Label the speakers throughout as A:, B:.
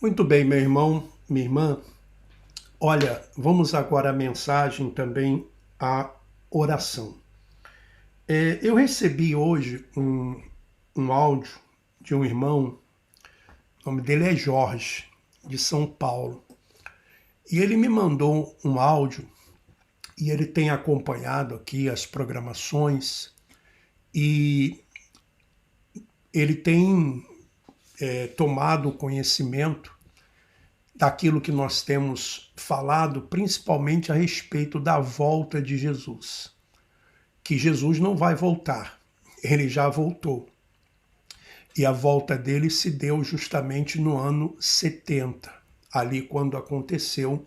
A: Muito bem, meu irmão, minha irmã. Olha, vamos agora à mensagem também, à oração. Eu recebi hoje um áudio de um irmão, o nome dele é Jorge, de São Paulo. E ele me mandou um áudio e ele tem acompanhado aqui as programações e ele tem tomado conhecimento daquilo que nós temos falado, principalmente a respeito da volta de Jesus. Que Jesus não vai voltar, ele já voltou. E a volta dele se deu justamente no ano 70, ali quando aconteceu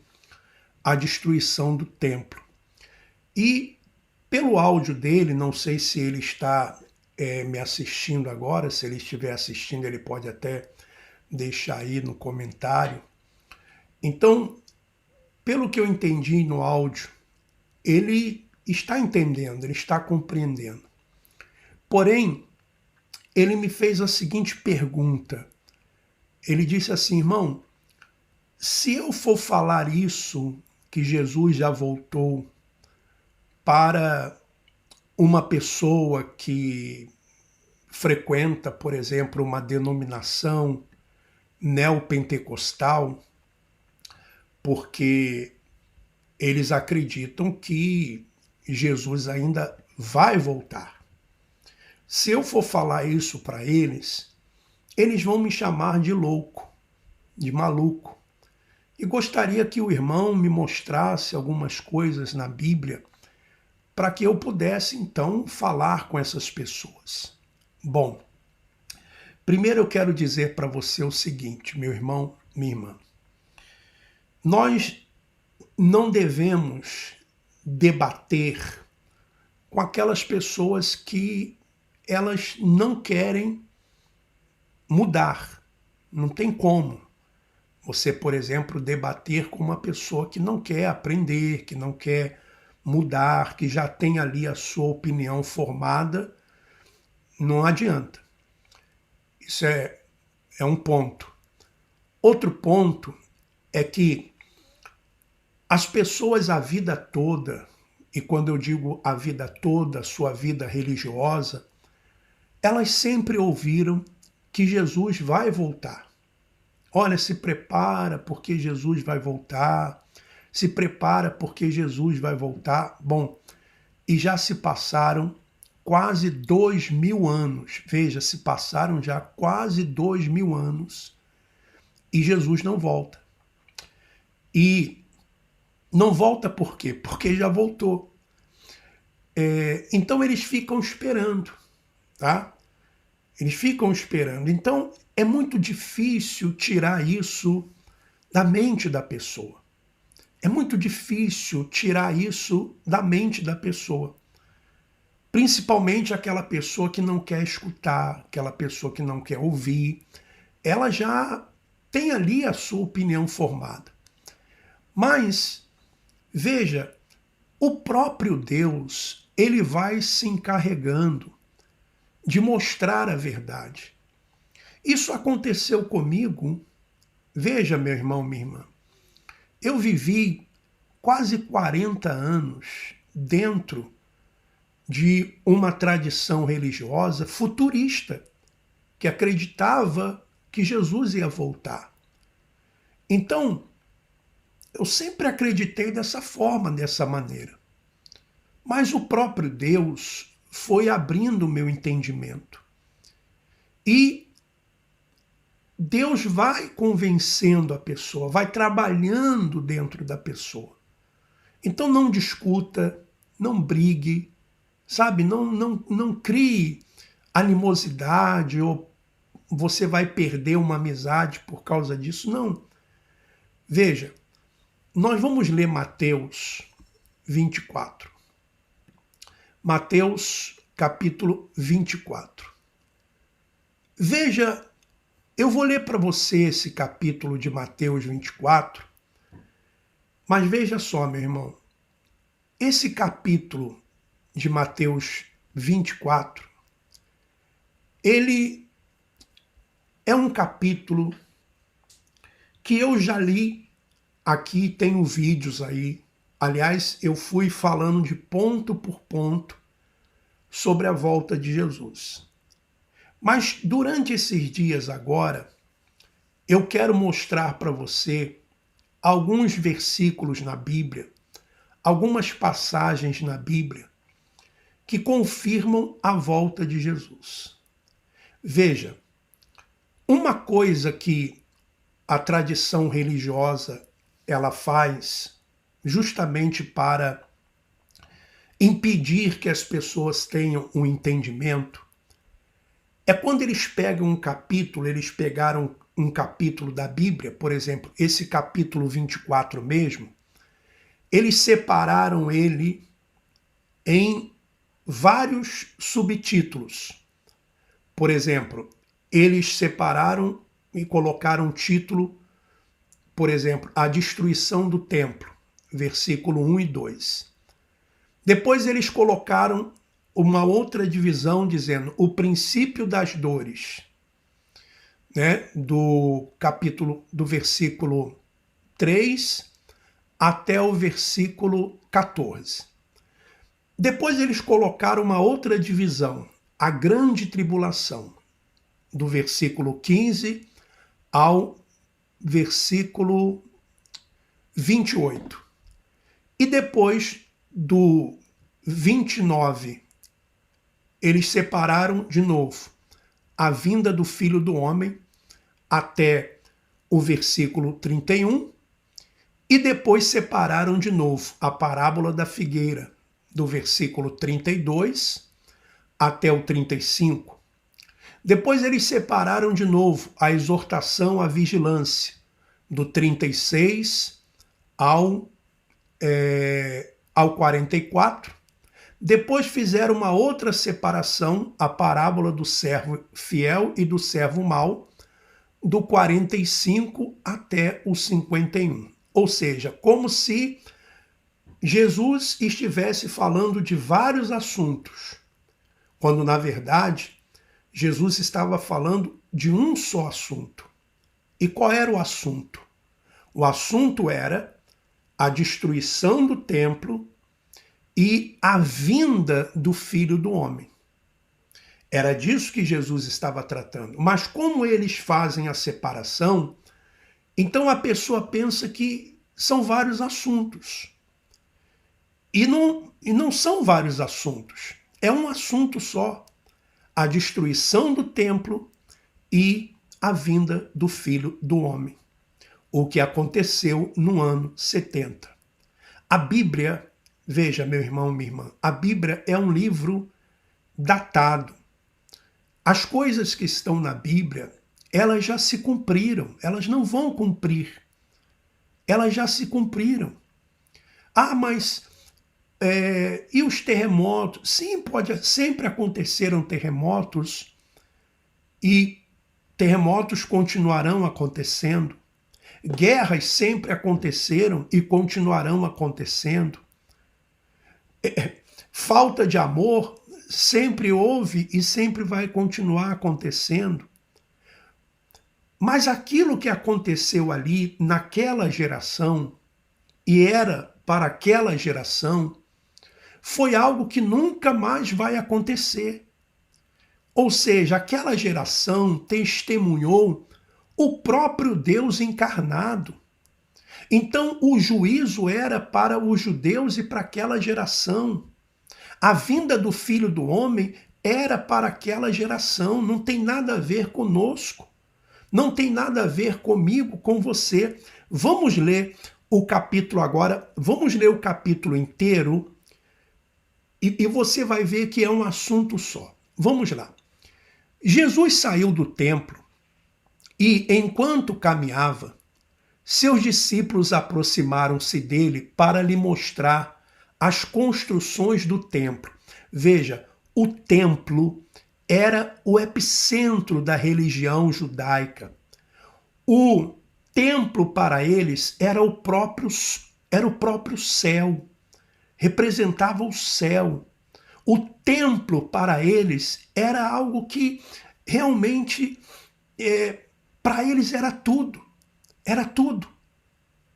A: a destruição do templo. E pelo áudio dele, não sei se ele está me assistindo agora, se ele estiver assistindo, ele pode até deixar aí no comentário. Então, pelo que eu entendi no áudio, ele está entendendo, ele está compreendendo. Porém, ele me fez a seguinte pergunta. Ele disse assim, irmão, se eu for falar isso, que Jesus já voltou, para uma pessoa que frequenta, por exemplo, uma denominação neopentecostal, porque eles acreditam que Jesus ainda vai voltar. Se eu for falar isso para eles, eles vão me chamar de louco, de maluco. E gostaria que o irmão me mostrasse algumas coisas na Bíblia para que eu pudesse então falar com essas pessoas. Bom, primeiro eu quero dizer para você o seguinte, meu irmão, minha irmã. Nós não devemos debater com aquelas pessoas que elas não querem mudar. Não tem como você, por exemplo, debater com uma pessoa que não quer aprender, que não quer mudar, que já tem ali a sua opinião formada. Não adianta. Isso é um ponto. Outro ponto é que as pessoas a vida toda, e quando eu digo a vida toda, a sua vida religiosa, elas sempre ouviram que Jesus vai voltar. Olha, se prepara porque Jesus vai voltar. Se prepara porque Jesus vai voltar. Bom, e já se passaram quase 2000 anos. Veja, se passaram já quase 2000 anos e Jesus não volta. E não volta por quê? Porque já voltou. Então eles ficam esperando, tá? Eles ficam esperando. Então é muito difícil tirar isso da mente da pessoa. É muito difícil tirar isso da mente da pessoa. Principalmente aquela pessoa que não quer escutar, aquela pessoa que não quer ouvir. Ela já tem ali a sua opinião formada. Mas, veja, o próprio Deus, ele vai se encarregando de mostrar a verdade. Isso aconteceu comigo. Veja, meu irmão, minha irmã, eu vivi quase 40 anos dentro de uma tradição religiosa futurista, que acreditava que Jesus ia voltar. Então, eu sempre acreditei dessa forma, dessa maneira. Mas o próprio Deus foi abrindo o meu entendimento. E Deus vai convencendo a pessoa, vai trabalhando dentro da pessoa. Então não discuta, não brigue, sabe? Não crie animosidade ou você vai perder uma amizade por causa disso. Não. Veja, nós vamos ler Mateus 24. Mateus capítulo 24. Veja, eu vou ler para você esse capítulo de Mateus 24, mas veja só, meu irmão, esse capítulo de Mateus 24, ele é um capítulo que eu já li aqui, tenho vídeos aí. Aliás, eu fui falando de ponto por ponto sobre a volta de Jesus. Mas durante esses dias agora, eu quero mostrar para você alguns versículos na Bíblia, algumas passagens na Bíblia que confirmam a volta de Jesus. Veja, uma coisa que a tradição religiosa ela faz justamente para impedir que as pessoas tenham um entendimento é quando eles pegam um capítulo, eles pegaram um capítulo da Bíblia, por exemplo, esse capítulo 24 mesmo, eles separaram ele em vários subtítulos. Por exemplo, eles separaram e colocaram um título, por exemplo, A Destruição do Templo, versículo 1 e 2. Depois eles colocaram uma outra divisão dizendo o princípio das dores, né, do versículo 3 até o versículo 14. Depois eles colocaram uma outra divisão, a grande tribulação, do versículo 15 ao versículo 28. E depois do 29, eles separaram de novo a vinda do Filho do Homem até o versículo 31, e depois separaram de novo a parábola da figueira, do versículo 32 até o 35. Depois eles separaram de novo a exortação à vigilância, do 36 ao 44. Depois fizeram uma outra separação, a parábola do servo fiel e do servo mau, do 45 até o 51. Ou seja, como se Jesus estivesse falando de vários assuntos, quando na verdade Jesus estava falando de um só assunto. E qual era o assunto? O assunto era a destruição do templo e a vinda do Filho do Homem. Era disso que Jesus estava tratando. Mas como eles fazem a separação, então a pessoa pensa que são vários assuntos. E não são vários assuntos. É um assunto só. A destruição do templo e a vinda do Filho do Homem. O que aconteceu no ano 70. A Bíblia, veja, meu irmão, minha irmã, a Bíblia é um livro datado. As coisas que estão na Bíblia, elas já se cumpriram, elas não vão cumprir. Elas já se cumpriram. Ah, mas e os terremotos? Sim, sempre aconteceram terremotos e terremotos continuarão acontecendo. Guerras sempre aconteceram e continuarão acontecendo. Falta de amor sempre houve e sempre vai continuar acontecendo. Mas aquilo que aconteceu ali naquela geração, e era para aquela geração, foi algo que nunca mais vai acontecer. Ou seja, aquela geração testemunhou o próprio Deus encarnado. Então, o juízo era para os judeus e para aquela geração. A vinda do Filho do Homem era para aquela geração, não tem nada a ver conosco. Não tem nada a ver comigo, com você. Vamos ler o capítulo agora, vamos ler o capítulo inteiro e você vai ver que é um assunto só. Vamos lá. Jesus saiu do templo e, enquanto caminhava, seus discípulos aproximaram-se dele para lhe mostrar as construções do templo. Veja, o templo era o epicentro da religião judaica. O templo para eles era o próprio céu, representava o céu. O templo para eles era algo que realmente, para eles era tudo. Era tudo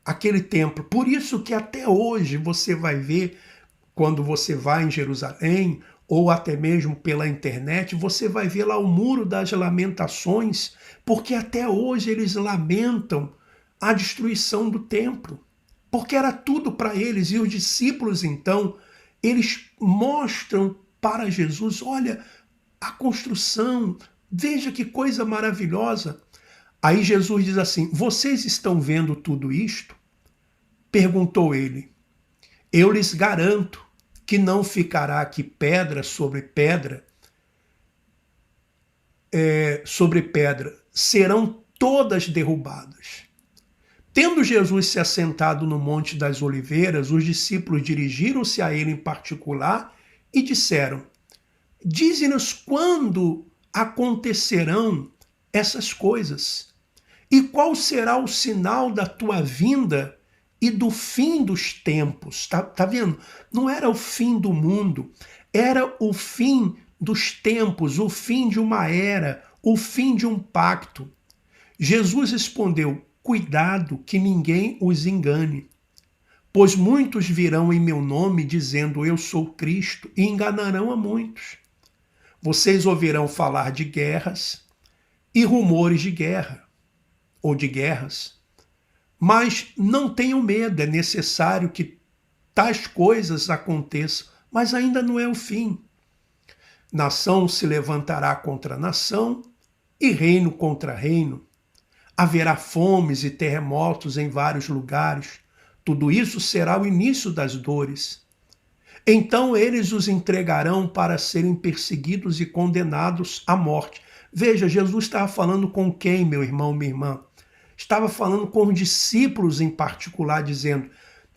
A: aquele templo. Por isso que até hoje você vai ver, quando você vai em Jerusalém, ou até mesmo pela internet, você vai ver lá o Muro das Lamentações, porque até hoje eles lamentam a destruição do templo, porque era tudo para eles. E os discípulos, então, eles mostram para Jesus, olha, a construção, veja que coisa maravilhosa. Aí Jesus diz assim, vocês estão vendo tudo isto? Perguntou ele. Eu lhes garanto que não ficará aqui pedra sobre pedra, serão todas derrubadas. Tendo Jesus se assentado no Monte das Oliveiras, os discípulos dirigiram-se a ele em particular e disseram, dize-nos quando acontecerão essas coisas e qual será o sinal da tua vinda e do fim dos tempos. Tá vendo? Não era o fim do mundo, era o fim dos tempos, o fim de uma era, o fim de um pacto. Jesus respondeu, cuidado que ninguém os engane, pois muitos virão em meu nome dizendo eu sou Cristo e enganarão a muitos. Vocês ouvirão falar de guerras e rumores de guerra ou de guerras. Mas não tenham medo, é necessário que tais coisas aconteçam, mas ainda não é o fim. Nação se levantará contra nação e reino contra reino. Haverá fomes e terremotos em vários lugares. Tudo isso será o início das dores. Então eles os entregarão para serem perseguidos e condenados à morte. Veja, Jesus estava falando com quem, meu irmão, minha irmã? Estava falando com os discípulos em particular, dizendo,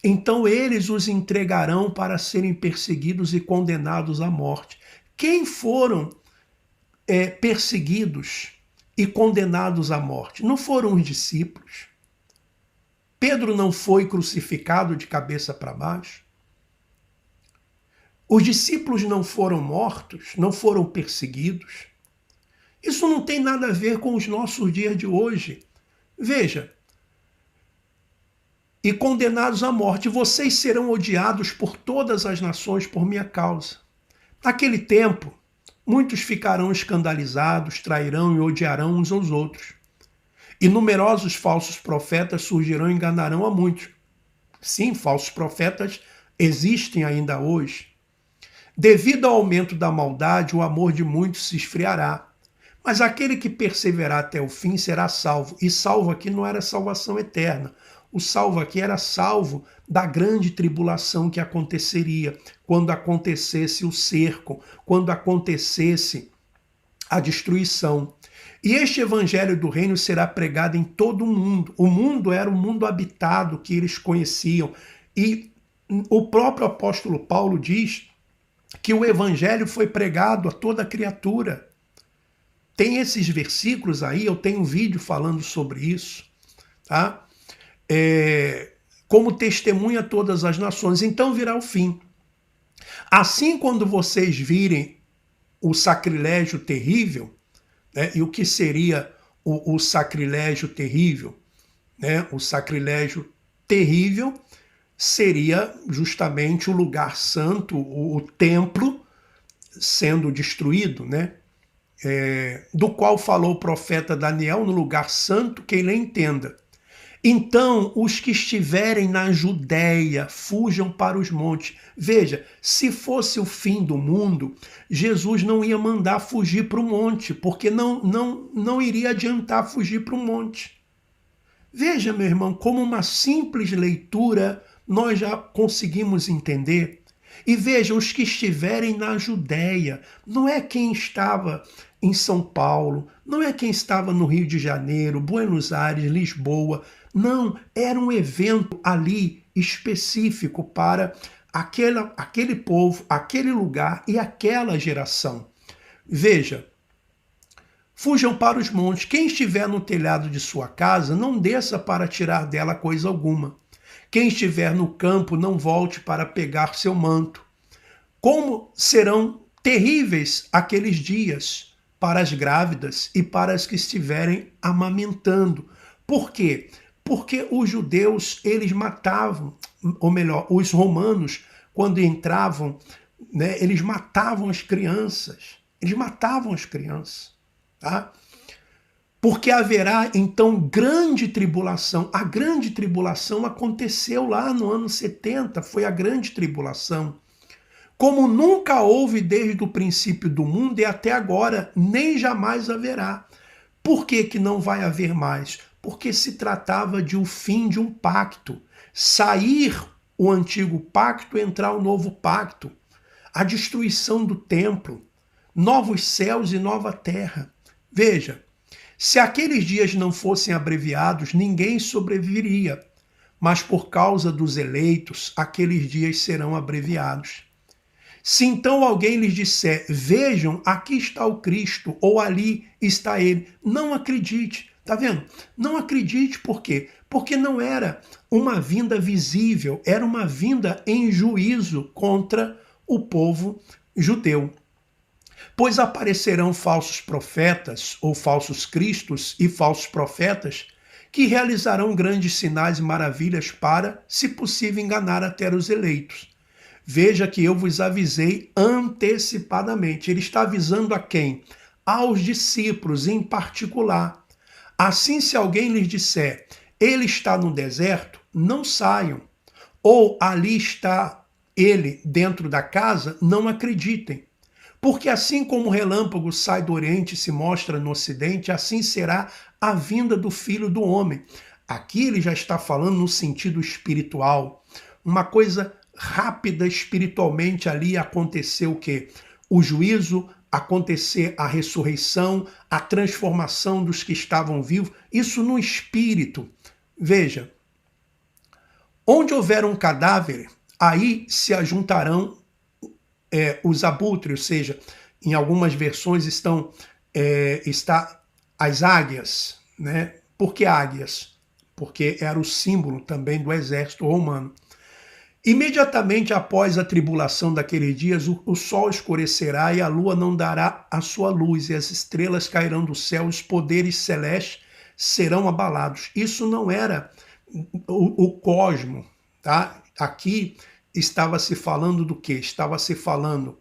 A: então eles os entregarão para serem perseguidos e condenados à morte. Quem foram perseguidos e condenados à morte? Não foram os discípulos. Pedro não foi crucificado de cabeça para baixo. Os discípulos não foram mortos, não foram perseguidos. Isso não tem nada a ver com os nossos dias de hoje. Veja, e condenados à morte, vocês serão odiados por todas as nações por minha causa. Naquele tempo, muitos ficarão escandalizados, trairão e odiarão uns aos outros. E numerosos falsos profetas surgirão e enganarão a muitos. Sim, falsos profetas existem ainda hoje. Devido ao aumento da maldade, o amor de muitos se esfriará. Mas aquele que perseverar até o fim será salvo. E salvo aqui não era salvação eterna. O salvo aqui era salvo da grande tribulação que aconteceria, quando acontecesse o cerco, quando acontecesse a destruição. E este evangelho do reino será pregado em todo o mundo. O mundo era o mundo habitado que eles conheciam. E o próprio apóstolo Paulo diz que o evangelho foi pregado a toda criatura. Tem esses versículos aí, eu tenho um vídeo falando sobre isso, tá? Como testemunha a todas as nações, então virá o fim. Assim, quando vocês virem o sacrilégio terrível, né? E o que seria o sacrilégio terrível? Né? O sacrilégio terrível seria justamente o lugar santo, o templo sendo destruído, né? Do qual falou o profeta Daniel, no lugar santo, quem lhe entenda. Então, os que estiverem na Judéia, fujam para os montes. Veja, se fosse o fim do mundo, Jesus não ia mandar fugir para o monte, porque não iria adiantar fugir para o monte. Veja, meu irmão, como uma simples leitura nós já conseguimos entender. E veja, os que estiverem na Judéia, não é quem estava em São Paulo, não é quem estava no Rio de Janeiro, Buenos Aires, Lisboa. Não, era um evento ali específico para aquele povo, aquele lugar e aquela geração. Veja, fujam para os montes. Quem estiver no telhado de sua casa, não desça para tirar dela coisa alguma. Quem estiver no campo, não volte para pegar seu manto. Como serão terríveis aqueles dias para as grávidas e para as que estiverem amamentando. Por quê? Porque os judeus, eles matavam, ou melhor, os romanos, quando entravam, né, eles matavam as crianças. Eles matavam as crianças, tá? Porque haverá, então, grande tribulação. A grande tribulação aconteceu lá no ano 70, foi a grande tribulação. Como nunca houve desde o princípio do mundo e até agora, nem jamais haverá. Por que que não vai haver mais? Porque se tratava de um fim de um pacto. Sair o antigo pacto, entrar o novo pacto. A destruição do templo, novos céus e nova terra. Veja, se aqueles dias não fossem abreviados, ninguém sobreviveria. Mas por causa dos eleitos, aqueles dias serão abreviados. Se então alguém lhes disser, vejam, aqui está o Cristo, ou ali está ele, não acredite. Tá vendo? Não acredite por quê? Porque não era uma vinda visível, era uma vinda em juízo contra o povo judeu. Pois aparecerão falsos profetas, ou falsos cristos e falsos profetas, que realizarão grandes sinais e maravilhas para, se possível, enganar até os eleitos. Veja que eu vos avisei antecipadamente. Ele está avisando a quem? Aos discípulos em particular. Assim, se alguém lhes disser, ele está no deserto, não saiam. Ou ali está ele dentro da casa, não acreditem. Porque assim como o relâmpago sai do Oriente e se mostra no Ocidente, assim será a vinda do Filho do Homem. Aqui ele já está falando no sentido espiritual. Uma coisa rápida espiritualmente ali aconteceu o quê? O juízo, acontecer a ressurreição, a transformação dos que estavam vivos. Isso no espírito. Veja, onde houver um cadáver, aí se ajuntarão os abutres, ou seja, em algumas versões está as águias, né? Por que águias? Porque era o símbolo também do exército romano. Imediatamente após a tribulação daqueles dias, o sol escurecerá e a lua não dará a sua luz, e as estrelas cairão do céu, os poderes celestes serão abalados. Isso não era o cosmo, tá? Aqui estava se falando do quê? Estava se falando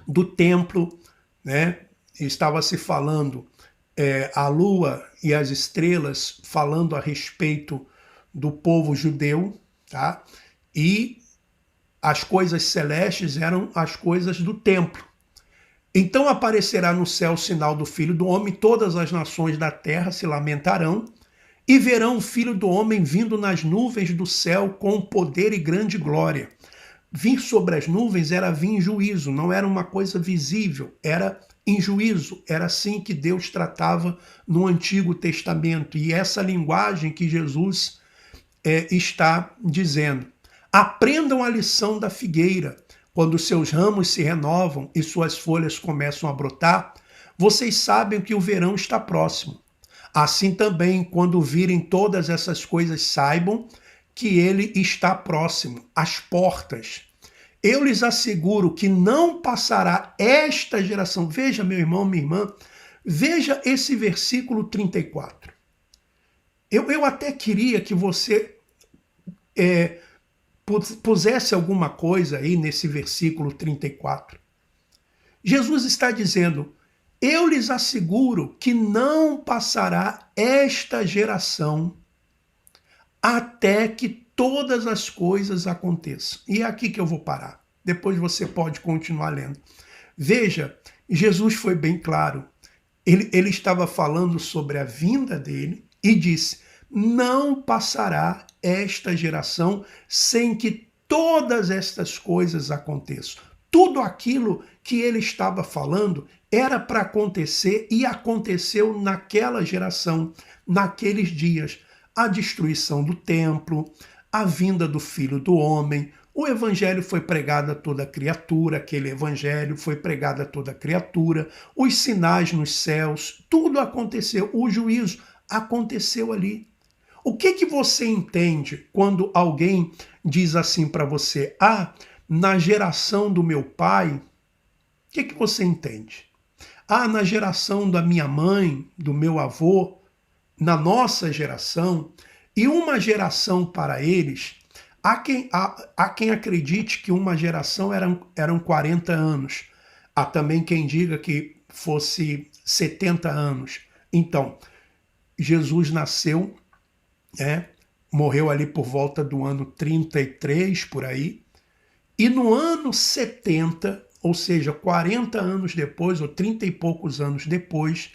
A: do templo, né? Estava se falando a lua e as estrelas, falando a respeito do povo judeu, tá? E as coisas celestes eram as coisas do templo. Então aparecerá no céu o sinal do Filho do Homem, todas as nações da terra se lamentarão e verão o Filho do Homem vindo nas nuvens do céu com poder e grande glória. Vir sobre as nuvens era vir em juízo, não era uma coisa visível, era em juízo. Era assim que Deus tratava no Antigo Testamento. E essa linguagem que Jesus está dizendo. Aprendam a lição da figueira. Quando seus ramos se renovam e suas folhas começam a brotar, vocês sabem que o verão está próximo. Assim também, quando virem todas essas coisas, saibam que ele está próximo, às portas. Eu lhes asseguro que não passará esta geração. Veja, meu irmão, minha irmã, veja esse versículo 34. Eu até queria que você pusesse alguma coisa aí nesse versículo 34. Jesus está dizendo, eu lhes asseguro que não passará esta geração até que todas as coisas aconteçam. E é aqui que eu vou parar. Depois você pode continuar lendo. Veja, Jesus foi bem claro. Ele estava falando sobre a vinda dele e disse, não passará esta geração sem que todas estas coisas aconteçam. Tudo aquilo que ele estava falando era para acontecer e aconteceu naquela geração, naqueles dias. A destruição do templo, a vinda do Filho do Homem, o evangelho foi pregado a toda criatura, aquele evangelho foi pregado a toda criatura, os sinais nos céus, tudo aconteceu, o juízo aconteceu ali. O que você entende quando alguém diz assim para você, na geração do meu pai, o que você entende? Na geração da minha mãe, do meu avô, na nossa geração, E uma geração para eles, há quem acredite que uma geração eram 40 anos. Há também quem diga que fosse 70 anos. Então, Jesus nasceu, morreu ali por volta do ano 33, por aí, e no ano 70, ou seja, 40 anos depois, ou 30 e poucos anos depois,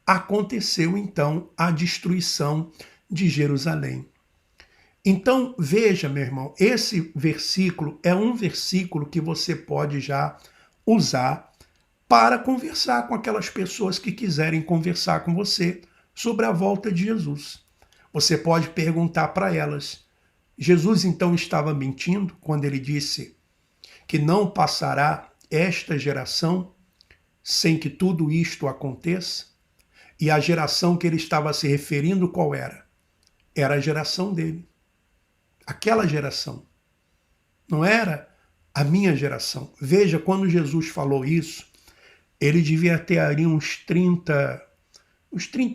A: aconteceu então a destruição de Jerusalém. Então, veja, meu irmão, esse versículo é um versículo que você pode já usar para conversar com aquelas pessoas que quiserem conversar com você sobre a volta de Jesus. Você pode perguntar para elas: Jesus então estava mentindo quando ele disse que não passará esta geração sem que tudo isto aconteça? E a geração que ele estava se referindo, qual era? Era a geração dele. Aquela geração. Não era a minha geração. Veja, quando Jesus falou isso, ele devia ter ali uns 30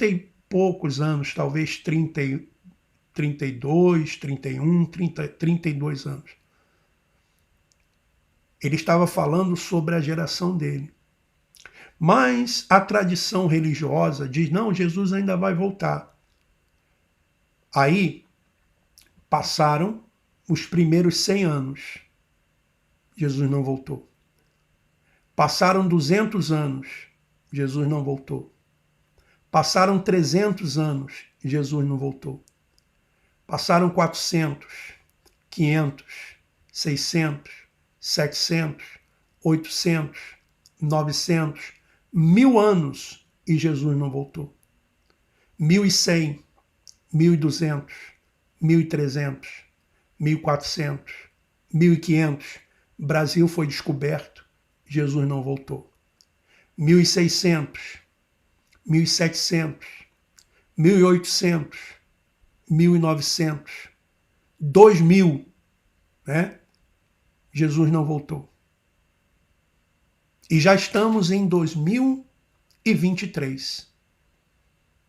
A: e poucos anos, talvez 32, 31, 32 anos. Ele estava falando sobre a geração dele. Mas a tradição religiosa diz: não, Jesus ainda vai voltar. Aí passaram os primeiros 100 anos. Jesus não voltou. Passaram 200 anos. Jesus não voltou. Passaram 300 anos. Jesus não voltou. Passaram 400, 500, 600, 700, 800, 900, 1000 anos e Jesus não voltou. 1100, 1200, 1300, 1400, 1500, Brasil foi descoberto, Jesus não voltou. 1600, 1700, 1800, 1900, 2000, né? Jesus não voltou. E já estamos em 2023.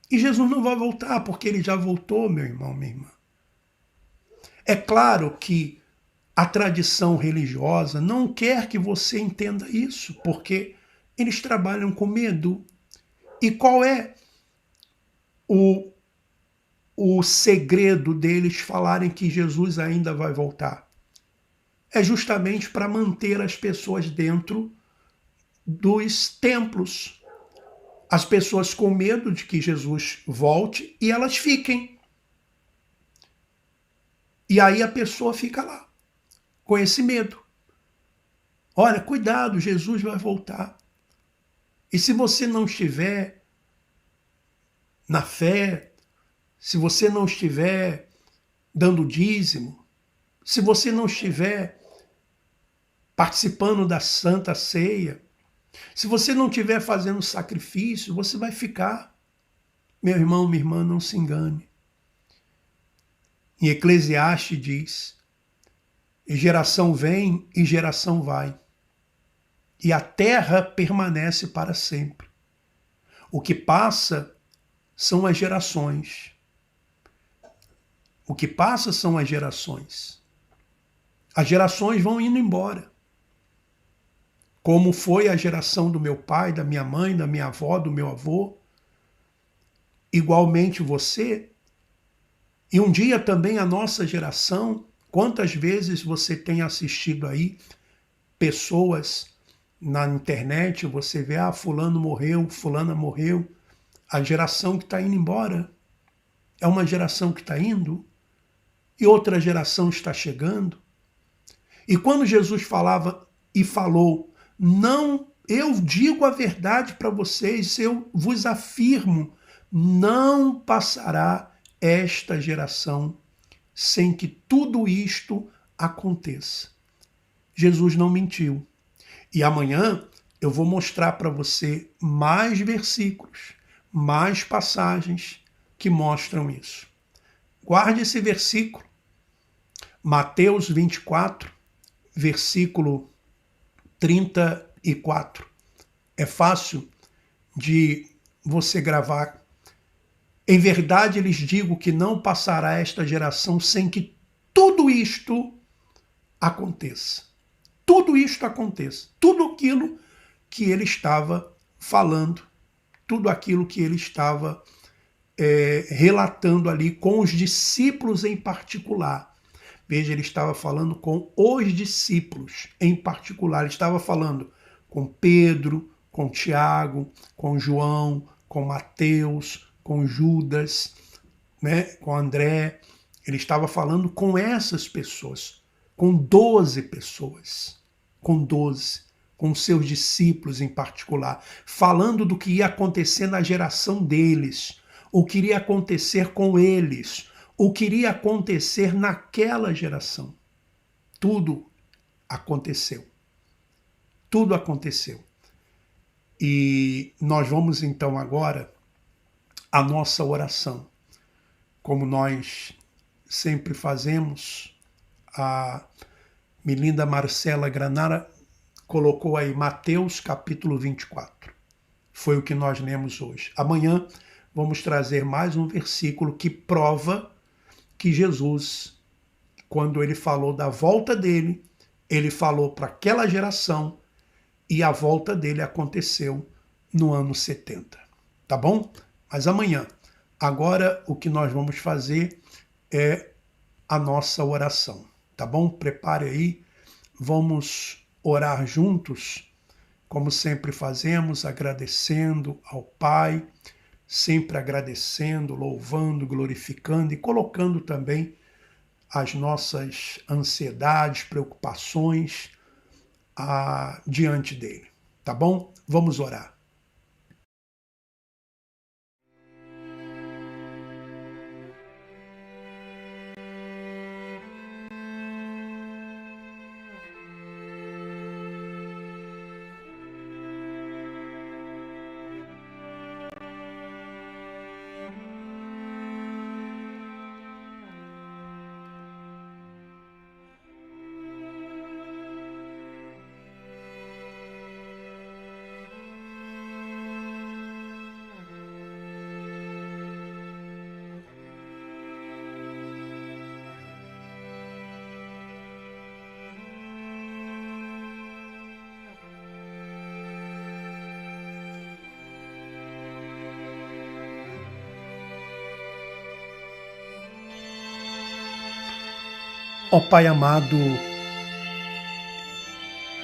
A: E Jesus não vai voltar, porque ele já voltou, meu irmão, minha irmã. É claro que a tradição religiosa não quer que você entenda isso, porque eles trabalham com medo. E qual é o segredo deles falarem que Jesus ainda vai voltar? É justamente para manter as pessoas dentro dos templos. As pessoas com medo de que Jesus volte e elas fiquem. E aí a pessoa fica lá, com esse medo. Olha, cuidado, Jesus vai voltar. E se você não estiver na fé, se você não estiver dando dízimo, se você não estiver participando da Santa Ceia, se você não estiver fazendo sacrifício, você vai ficar. Meu irmão, minha irmã, não se engane. Em Eclesiastes diz: e geração vem e geração vai, e a terra permanece para sempre. O que passa são as gerações. O que passa são as gerações. As gerações vão indo embora. Como foi a geração do meu pai, da minha mãe, da minha avó, do meu avô. Igualmente você. E um dia também a nossa geração. Quantas vezes você tem assistido aí pessoas na internet, você vê, fulano morreu, fulana morreu. A geração que está indo embora é uma geração que está indo e outra geração está chegando. E quando Jesus falava e falou, não, eu digo a verdade para vocês, eu vos afirmo, não passará esta geração sem que tudo isto aconteça. Jesus não mentiu. E amanhã eu vou mostrar para você mais versículos, mais passagens que mostram isso. Guarde esse versículo. Mateus 24, versículo 34. É fácil de você gravar Em verdade lhes digo que não passará esta geração sem que tudo isto aconteça. Tudo isto aconteça. Tudo aquilo que ele estava falando, tudo aquilo que ele estava relatando ali com os discípulos em particular. Veja, ele estava falando com os discípulos em particular. Ele estava falando com Pedro, com Tiago, com João, com Mateus, com Judas, né, com André. Ele estava falando com essas pessoas, com 12 pessoas, com 12, com seus discípulos em particular, falando do que ia acontecer na geração deles, o que iria acontecer com eles, o que iria acontecer naquela geração. Tudo aconteceu. Tudo aconteceu. E nós vamos então agora à nossa oração. Como nós sempre fazemos, a Melinda Marcela Granara colocou aí Mateus capítulo 24. Foi o que nós lemos hoje. Amanhã vamos trazer mais um versículo que prova que Jesus, quando ele falou da volta dele, ele falou para aquela geração e a volta dele aconteceu no ano 70. Tá bom? Mas amanhã. Agora o que nós vamos fazer é a nossa oração. Tá bom? Prepare aí. Vamos orar juntos, como sempre fazemos, agradecendo ao Pai, sempre agradecendo, louvando, glorificando e colocando também as nossas ansiedades, preocupações diante dele. Tá bom? Vamos orar. Ó Pai amado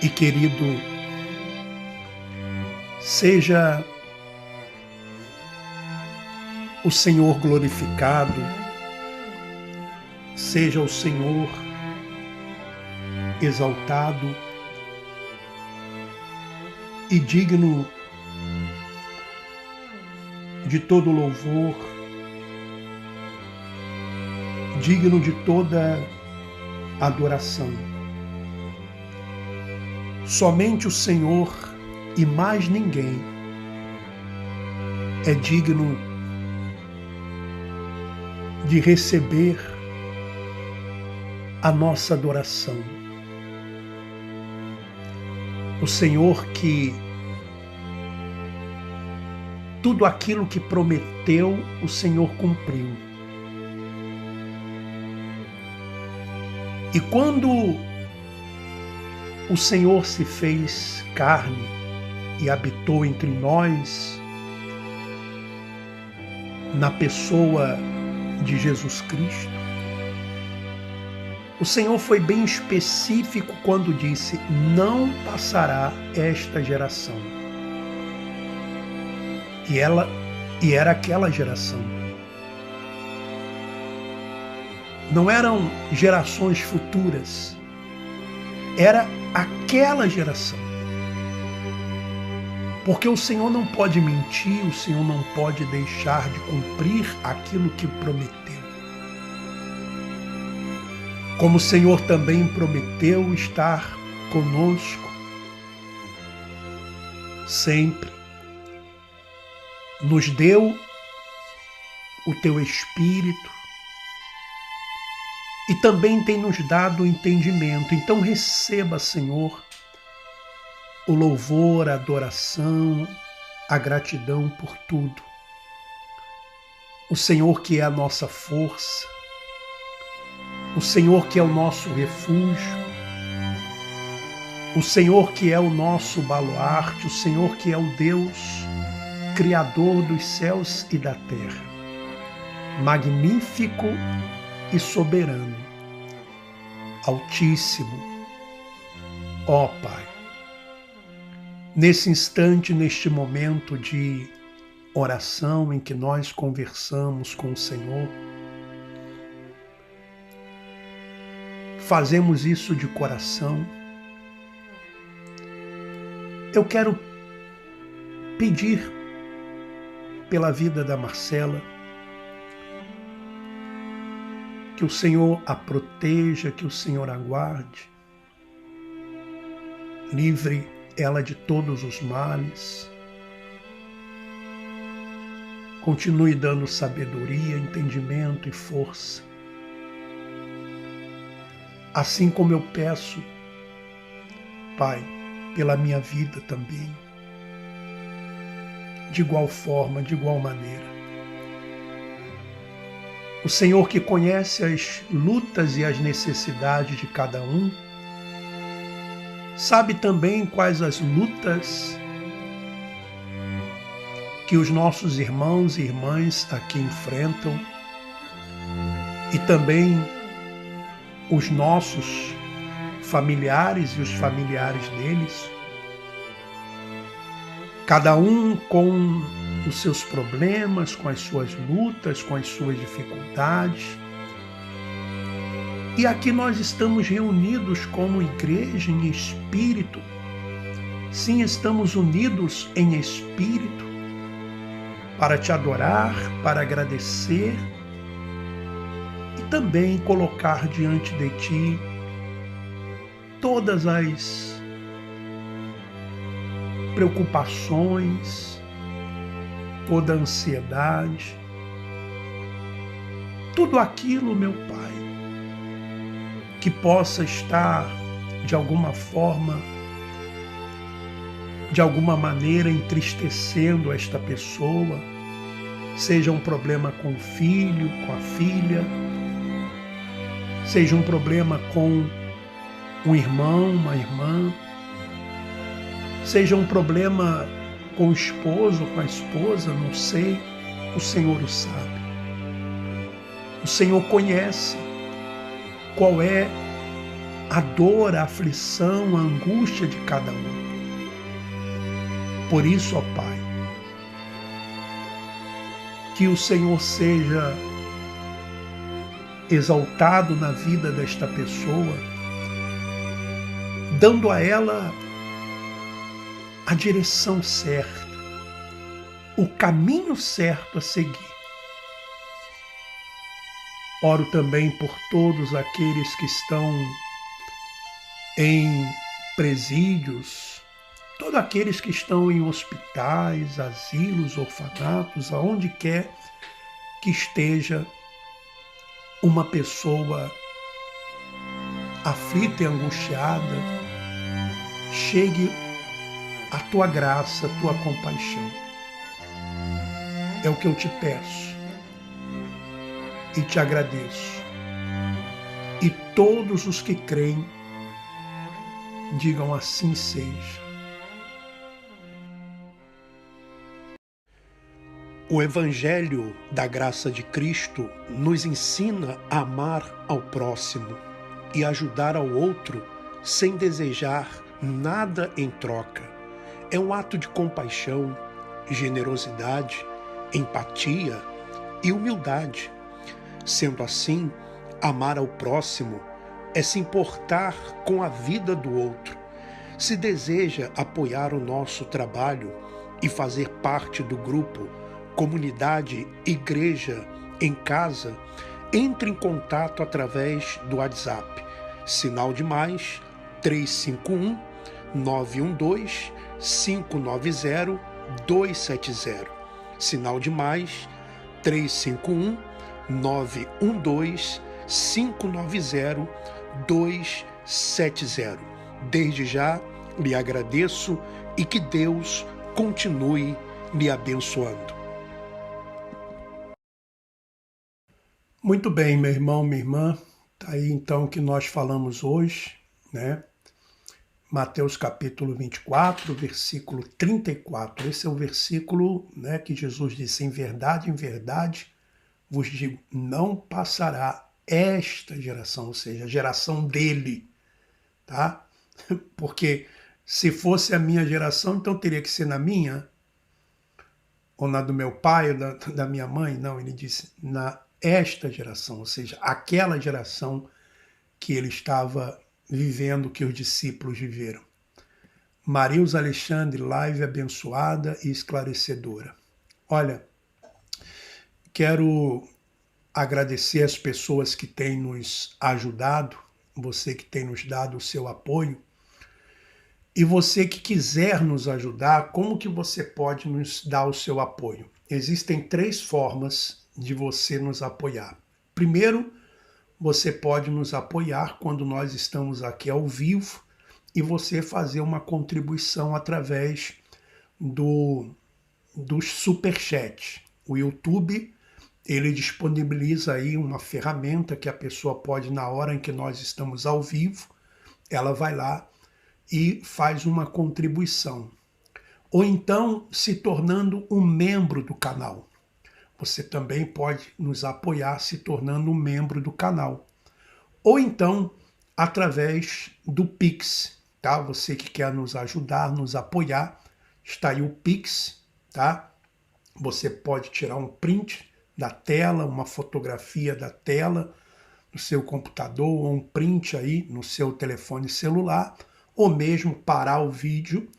A: e querido, seja o Senhor glorificado, seja o Senhor exaltado e digno de todo louvor, digno de toda adoração. Somente o Senhor e mais ninguém é digno de receber a nossa adoração. O Senhor que tudo aquilo que prometeu, o Senhor cumpriu. E quando o Senhor se fez carne e habitou entre nós, na pessoa de Jesus Cristo, o Senhor foi bem específico quando disse: não passará esta geração. E era aquela geração. Não eram gerações futuras, era aquela geração. Porque o Senhor não pode mentir, o Senhor não pode deixar de cumprir aquilo que prometeu. Como o Senhor também prometeu estar conosco sempre. Nos deu o teu Espírito e também tem nos dado o entendimento. Então receba, Senhor, o louvor, a adoração, a gratidão por tudo. o Senhor que é a nossa força, o Senhor que é o nosso refúgio, o Senhor que é o nosso baluarte, o Senhor que é o Deus Criador dos céus e da terra, magnífico e soberano, Altíssimo. Ó Pai, nesse instante, neste momento de oração em que nós conversamos com o Senhor, fazemos isso de coração. Eu quero pedir pela vida da Marcela, que o Senhor a proteja, que o Senhor a guarde, livre ela de todos os males, continue dando sabedoria, entendimento e força. Assim como eu peço, Pai, pela minha vida também, de igual forma, de igual maneira. O Senhor que conhece as lutas e as necessidades de cada um, sabe também quais as lutas que os nossos irmãos e irmãs aqui enfrentam e também os nossos familiares e os familiares deles, cada um com os seus problemas, com as suas lutas, com as suas dificuldades. E aqui nós estamos reunidos como igreja em espírito. Sim, estamos unidos em espírito para te adorar, para agradecer e também colocar diante de ti todas as preocupações, toda a ansiedade, tudo aquilo, meu Pai, que possa estar de alguma forma, de alguma maneira entristecendo esta pessoa, seja um problema com o filho, com a filha, seja um problema com um irmão, uma irmã, seja um problema com o esposo, com a esposa, não sei, o Senhor o sabe. O Senhor conhece qual é a dor, a aflição, a angústia de cada um. Por isso, ó Pai, que o Senhor seja exaltado na vida desta pessoa, dando a ela a direção certa, o caminho certo a seguir. Oro também por todos aqueles que estão em presídios, todos aqueles que estão em hospitais, asilos, orfanatos, aonde quer que esteja uma pessoa aflita e angustiada, chegue a tua graça, a tua compaixão. É o que eu te peço e te agradeço. E todos os que creem, digam assim seja. O Evangelho da graça de Cristo nos ensina a amar ao próximo e ajudar ao outro sem desejar nada em troca. É um ato de compaixão, generosidade, empatia e humildade. Sendo assim, amar ao próximo é se importar com a vida do outro. Se deseja apoiar o nosso trabalho e fazer parte do grupo, comunidade, igreja, em casa, entre em contato através do WhatsApp. Sinal de mais 351 912 590 270. Sinal de mais 351 912 590 270. Desde já lhe agradeço e que Deus continue lhe abençoando. Muito bem, meu irmão, minha irmã. Tá aí então o que nós falamos hoje, né? Mateus capítulo 24, versículo 34. Esse é o versículo, né, que Jesus disse: em verdade, vos digo, não passará esta geração, ou seja, a geração dele, tá? Porque se fosse a minha geração, então teria que ser na minha, ou na do meu pai, ou da minha mãe. Não, ele disse na esta geração, ou seja, aquela geração que ele estava vivendo, que os discípulos viveram. Marilza Alexandre, live abençoada e esclarecedora. Olha, quero agradecer as pessoas que têm nos ajudado, você que tem nos dado o seu apoio, e você que quiser nos ajudar, como que você pode nos dar o seu apoio? Existem 3 formas de você nos apoiar. Primeiro, você pode nos apoiar quando nós estamos aqui ao vivo e você fazer uma contribuição através do superchat. O YouTube, ele disponibiliza aí uma ferramenta que a pessoa pode, na hora em que nós estamos ao vivo, ela vai lá e faz uma contribuição. Ou então se tornando um membro do canal. Você também pode nos apoiar se tornando um membro do canal. Ou então através do Pix, tá? Você que quer nos ajudar, nos apoiar, está aí o Pix, tá? Você pode tirar um print da tela, uma fotografia da tela no seu computador, ou um print aí no seu telefone celular, ou mesmo parar o vídeo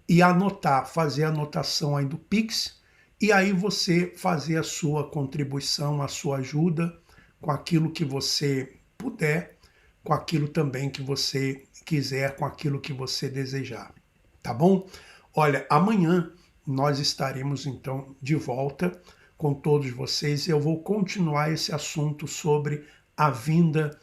A: e anotar, fazer a anotação aí do Pix, e aí você fazer a sua contribuição, a sua ajuda com aquilo que você puder, com aquilo também que você quiser, com aquilo que você desejar. Tá bom? Olha, amanhã nós estaremos então de volta com todos vocês e eu vou continuar esse assunto sobre a vinda